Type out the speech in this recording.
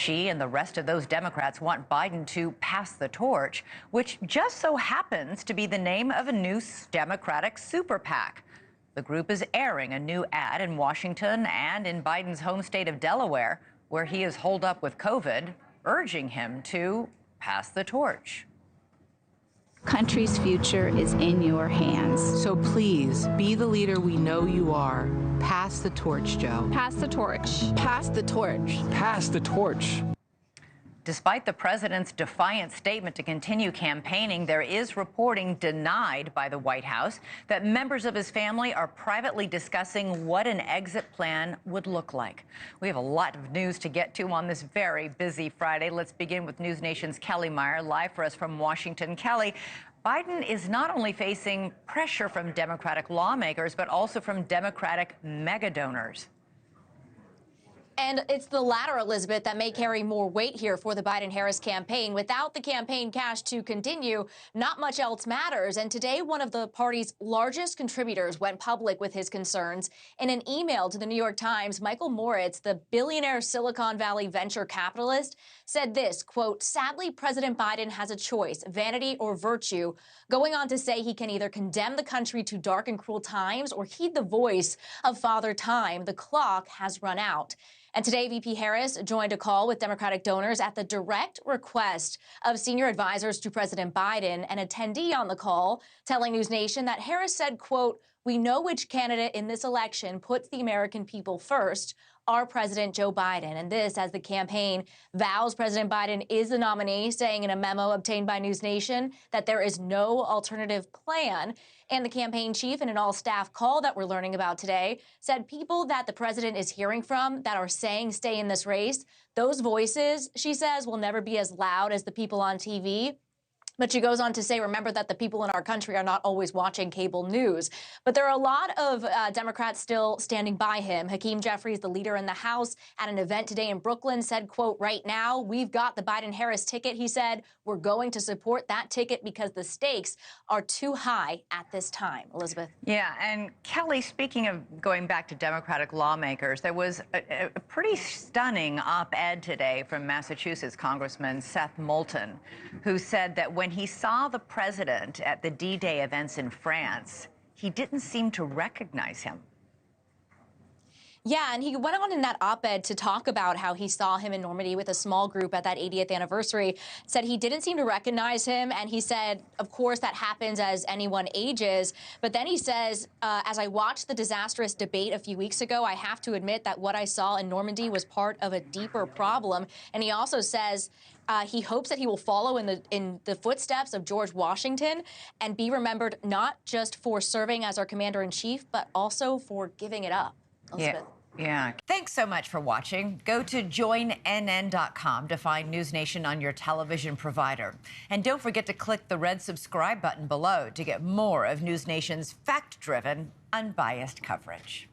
She and the rest of those Democrats want Biden to pass the torch, which just so happens to be the name of a new Democratic super PAC. The group is airing a new ad in Washington and in Biden's home state of Delaware, where he is holed up with COVID, urging him to pass the torch. Country's future is in your hands. So please, be the leader we know you are. Pass the torch, Joe. Pass the torch. Pass the torch. Pass the torch. Despite the president's defiant statement to continue campaigning, there is reporting denied by the White House that members of his family are privately discussing what an exit plan would look like. We have a lot of news to get to on this very busy Friday. Let's begin with News Nation's Kelly Meyer, live for us from Washington. Kelly, Biden is not only facing pressure from Democratic lawmakers, but also from Democratic mega donors. And it's the latter, Elizabeth, that may carry more weight here for the Biden-Harris campaign. Without the campaign cash to continue, not much else matters. And today, one of the party's largest contributors went public with his concerns. In an email to the New York Times, Michael Moritz, the billionaire Silicon Valley venture capitalist, said this, quote, "Sadly, President Biden has a choice, vanity or virtue," going on to say he can either condemn the country to dark and cruel times or heed the voice of Father Time. The clock has run out. And today, VP Harris joined a call with Democratic donors at the direct request of senior advisors to President Biden. An attendee on the call telling News Nation that Harris said, quote, "We know which candidate in this election puts the American people first, our President Joe Biden." And this as the campaign vows President Biden is the nominee, saying in a memo obtained by News Nation that there is no alternative plan. And the campaign chief, in an all-staff call that we're learning about today, said people that the president is hearing from that are saying stay in this race, those voices, she says, will never be as loud as the people on TV. But she goes on to say, remember that the people in our country are not always watching cable news. But there are a lot of Democrats still standing by him. Hakeem Jeffries, the leader in the House, at an event today in Brooklyn said, quote, "Right now, we've got the Biden-Harris ticket." He said, "We're going to support that ticket because the stakes are too high at this time." Elizabeth. Yeah, and Kelly, speaking of going back to Democratic lawmakers, there was a pretty stunning op-ed today from Massachusetts Congressman Seth Moulton, who said that when he saw the president at the D-Day events in France, he didn't seem to recognize him. Yeah, and he went on in that op-ed to talk about how he saw him in Normandy with a small group at that 80th anniversary, said he didn't seem to recognize him, and he said, of course, that happens as anyone ages. But then he says, as I watched the disastrous debate a few weeks ago, I have to admit that what I saw in Normandy was part of a deeper problem. And he also says he hopes that he will follow in the footsteps of George Washington and be remembered not just for serving as our commander-in-chief, but also for giving it up. Elizabeth. Yeah. Thanks so much for watching. Go to joinnn.com to find News Nation on your television provider. And don't forget to click the red subscribe button below to get more of News Nation's fact-driven, unbiased coverage.